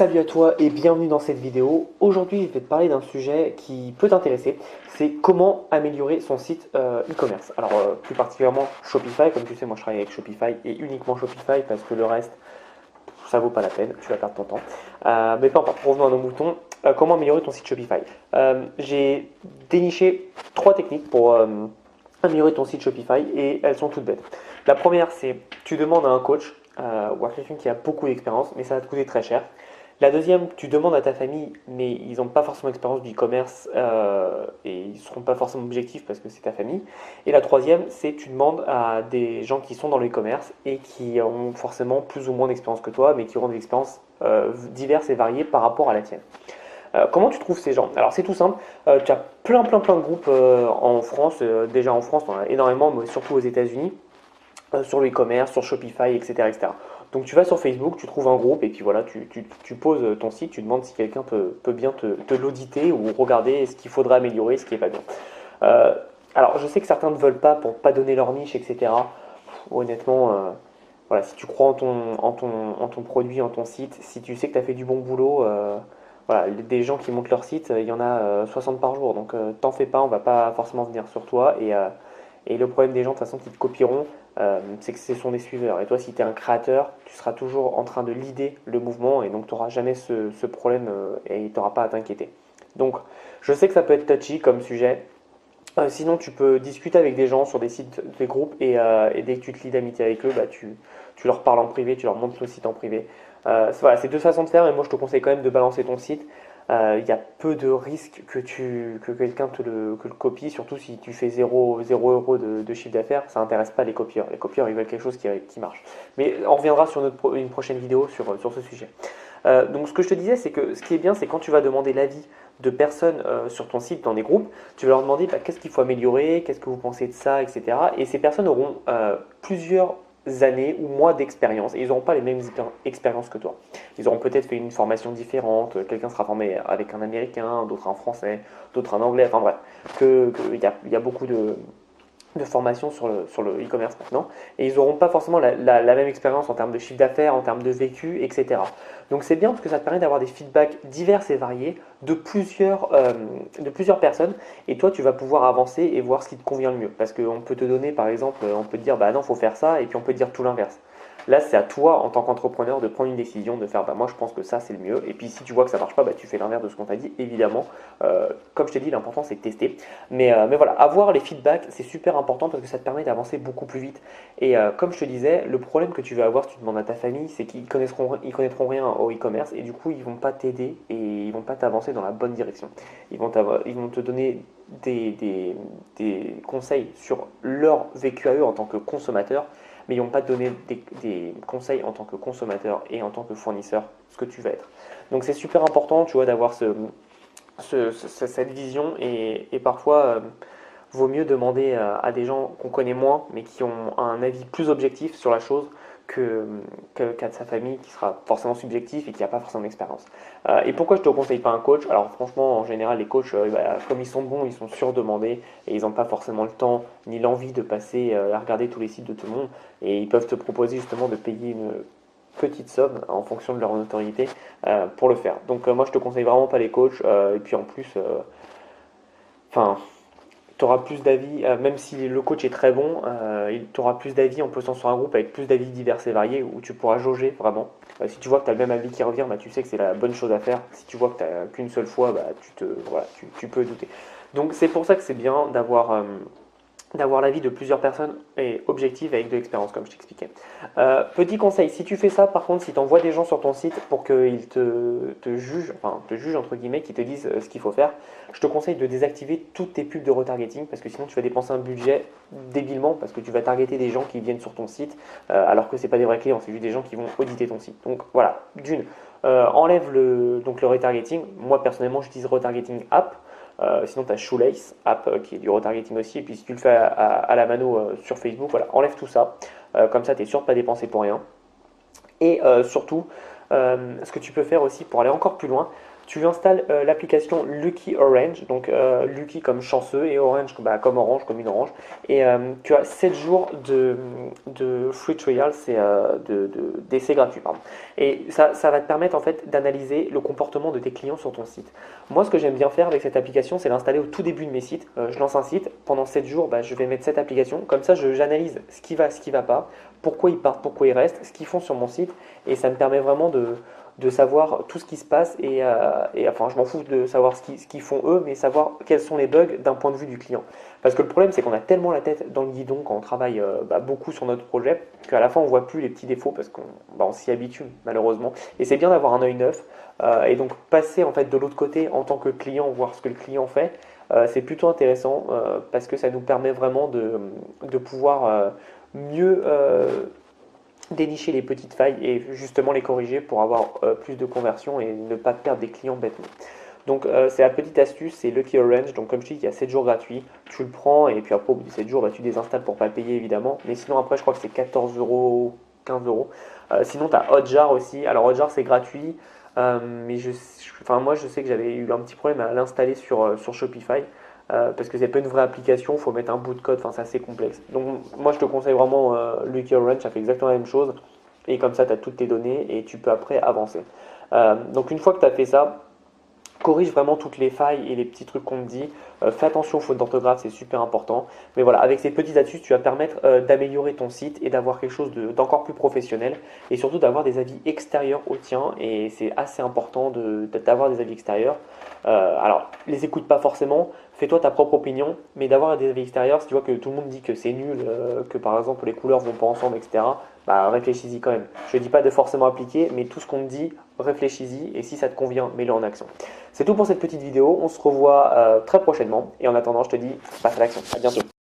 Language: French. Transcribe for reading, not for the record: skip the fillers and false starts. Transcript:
Salut à toi et bienvenue dans cette vidéo. Aujourd'hui, je vais te parler d'un sujet qui peut t'intéresser. C'est comment améliorer son site e-commerce. Alors, plus particulièrement Shopify. Comme tu sais, moi je travaille avec Shopify et uniquement Shopify parce que le reste, ça vaut pas la peine. Tu vas perdre ton temps. Mais peu importe, revenons à nos moutons. Comment améliorer ton site Shopify? J'ai déniché trois techniques pour améliorer ton site Shopify et elles sont toutes bêtes. La première, c'est tu demandes à un coach ou à quelqu'un qui a beaucoup d'expérience, mais ça va te coûter très cher. La deuxième, tu demandes à ta famille, mais ils n'ont pas forcément d'expérience du e-commerce et ils ne seront pas forcément objectifs parce que c'est ta famille. Et la troisième, c'est tu demandes à des gens qui sont dans le e-commerce et qui ont forcément plus ou moins d'expérience que toi, mais qui auront des expériences diverses et variées par rapport à la tienne. Comment tu trouves ces gens? Alors c'est tout simple, tu as plein de groupes en France, déjà en France, on en a énormément, mais surtout aux États-Unis sur le e-commerce, sur Shopify, etc., etc. Donc tu vas sur Facebook, tu trouves un groupe et puis voilà, tu poses ton site, tu demandes si quelqu'un peut bien te l'auditer ou regarder ce qu'il faudra améliorer, ce qui n'est pas bien. Euh, alors je sais que certains ne veulent pas pour ne pas donner leur niche, etc. Honnêtement, voilà, si tu crois en ton produit, en ton site, si tu sais que tu as fait du bon boulot, voilà, des gens qui montent leur site, il y en a 60 par jour. Donc t'en fais pas, on va pas forcément venir sur toi. Et le problème des gens, de toute façon, qui te copieront, c'est que ce sont des suiveurs. Et toi, si tu es un créateur, tu seras toujours en train de leader le mouvement et donc tu n'auras jamais ce problème et tu n'auras pas à t'inquiéter. Donc, je sais que ça peut être touchy comme sujet. Sinon, tu peux discuter avec des gens sur des sites, des groupes et dès que tu te lis d'amitié avec eux, bah, tu leur parles en privé, tu leur montres le site en privé. Voilà, c'est deux façons de faire, mais moi je te conseille quand même de balancer ton site. Il y a peu de risques que quelqu'un que le copie, surtout si tu fais 0 euros de chiffre d'affaires, ça n'intéresse pas les copieurs. Les copieurs, ils veulent quelque chose qui marche. Mais on reviendra sur une prochaine vidéo sur ce sujet. Donc ce que je te disais, c'est que ce qui est bien, c'est quand tu vas demander l'avis de personnes sur ton site, dans des groupes, tu vas leur demander bah, qu'est-ce qu'il faut améliorer, qu'est-ce que vous pensez de ça, etc. Et ces personnes auront plusieurs années ou mois d'expérience et ils n'auront pas les mêmes expériences que toi. Ils auront peut-être fait une formation différente, quelqu'un sera formé avec un américain, d'autres en français, d'autres en anglais, enfin bref, il y a beaucoup de formation sur le e-commerce maintenant, et ils n'auront pas forcément la même expérience en termes de chiffre d'affaires, en termes de vécu, etc. Donc c'est bien parce que ça te permet d'avoir des feedbacks divers et variés de plusieurs personnes, et toi tu vas pouvoir avancer et voir ce qui te convient le mieux. Parce qu'on peut te donner par exemple, on peut te dire bah non, faut faire ça, et puis on peut te dire tout l'inverse. Là, c'est à toi, en tant qu'entrepreneur, de prendre une décision, de faire bah, moi je pense que ça c'est le mieux. Et puis si tu vois que ça marche pas, bah, tu fais l'inverse de ce qu'on t'a dit, évidemment. Comme je t'ai dit, l'important c'est de tester. Mais voilà, avoir les feedbacks, c'est super important parce que ça te permet d'avancer beaucoup plus vite. Et comme je te disais, le problème que tu vas avoir si tu demandes à ta famille, c'est qu'ils connaîtront rien au e-commerce et du coup, ils vont pas t'aider et ils vont pas t'avancer dans la bonne direction. Ils vont te donner des conseils sur leur vécu à eux en tant que consommateur, mais ils vont pas te donner des conseils en tant que consommateur et en tant que fournisseur, ce que tu vas être. Donc c'est super important, tu vois, d'avoir cette vision et parfois vaut mieux demander à des gens qu'on connaît moins mais qui ont un avis plus objectif sur la chose qu'à de sa famille qui sera forcément subjectif et qui n'a pas forcément d'expérience. Et pourquoi je ne te conseille pas un coach? Alors franchement, en général, les coachs, bah, comme ils sont bons, ils sont surdemandés et ils n'ont pas forcément le temps ni l'envie de passer à regarder tous les sites de tout le monde et ils peuvent te proposer justement de payer une petite somme en fonction de leur notoriété pour le faire. Donc moi je te conseille vraiment pas les coachs et puis en plus enfin tu auras plus d'avis, même si le coach est très bon, tu auras plus d'avis en postant sur un groupe avec plus d'avis divers et variés où tu pourras jauger vraiment. Si tu vois que tu as le même avis qui revient, bah, tu sais que c'est la bonne chose à faire. Si tu vois que tu n'as qu'une seule fois, bah, voilà, tu peux douter. Donc c'est pour ça que c'est bien d'avoir l'avis de plusieurs personnes et objectives avec de l'expérience, comme je t'expliquais. Petit conseil, si tu fais ça, par contre, si tu envoies des gens sur ton site pour qu'ils te jugent, enfin te jugent entre guillemets, qu'ils te disent ce qu'il faut faire, je te conseille de désactiver toutes tes pubs de retargeting parce que sinon tu vas dépenser un budget débilement parce que tu vas targeter des gens qui viennent sur ton site alors que c'est pas des vrais clients, c'est juste des gens qui vont auditer ton site. Donc voilà, d'une, enlève donc le retargeting. Moi personnellement, j'utilise retargeting app. Sinon, tu as Shoelace, app qui est du retargeting aussi. Et puis, si tu le fais à la mano sur Facebook, voilà, enlève tout ça. Comme ça, tu es sûr de ne pas dépenser pour rien. Et surtout, ce que tu peux faire aussi pour aller encore plus loin, Tu installes l'application Lucky Orange, donc Lucky comme chanceux et Orange comme orange, comme une orange. Et tu as 7 jours de free trial, c'est d'essai gratuit, pardon. Et ça va te permettre en fait d'analyser le comportement de tes clients sur ton site. Moi, ce que j'aime bien faire avec cette application, c'est l'installer au tout début de mes sites. Je lance un site, pendant 7 jours, je vais mettre cette application. Comme ça, j'analyse ce qui va, ce qui ne va pas, pourquoi ils partent, pourquoi ils restent, ce qu'ils font sur mon site. Et ça me permet vraiment de savoir tout ce qui se passe et enfin je m'en fous de savoir ce qu'ils font eux, mais savoir quels sont les bugs d'un point de vue du client. Parce que le problème c'est qu'on a tellement la tête dans le guidon quand on travaille beaucoup sur notre projet qu'à la fin on voit plus les petits défauts parce qu'on s'y habitue malheureusement. Et c'est bien d'avoir un œil neuf et donc passer en fait de l'autre côté en tant que client, voir ce que le client fait, c'est plutôt intéressant parce que ça nous permet vraiment de pouvoir mieux dénicher les petites failles et justement les corriger pour avoir plus de conversion et ne pas perdre des clients bêtement. Donc c'est la petite astuce, c'est Lucky Orange. Donc comme je dis, il y a 7 jours gratuits, tu le prends et puis après au bout de 7 jours, tu désinstalles pour pas le payer évidemment. Mais sinon après je crois que c'est 14 euros, 15 euros. Sinon tu as Hotjar aussi. Alors Hotjar c'est gratuit, mais moi je sais que j'avais eu un petit problème à l'installer sur Shopify. Parce que c'est pas une vraie application, il faut mettre un bout de code, enfin c'est assez complexe. Donc moi je te conseille vraiment Lucky Orange, ça fait exactement la même chose. Et comme ça tu as toutes tes données et tu peux après avancer. Donc une fois que tu as fait ça, corrige vraiment toutes les failles et les petits trucs qu'on te dit. Fais attention aux fautes d'orthographe, c'est super important. Mais voilà, avec ces petites astuces, tu vas permettre d'améliorer ton site et d'avoir quelque chose d'encore plus professionnel et surtout d'avoir des avis extérieurs au tien. Et c'est assez important d'avoir des avis extérieurs. Alors, les écoute pas forcément, fais-toi ta propre opinion, mais d'avoir des avis extérieurs, si tu vois que tout le monde dit que c'est nul, que par exemple les couleurs vont pas ensemble, etc., réfléchis-y quand même. Je ne dis pas de forcément appliquer, mais tout ce qu'on te dit, réfléchis-y et si ça te convient, mets-le en action. C'est tout pour cette petite vidéo, on se revoit très prochainement et en attendant, je te dis, passe à l'action. À bientôt.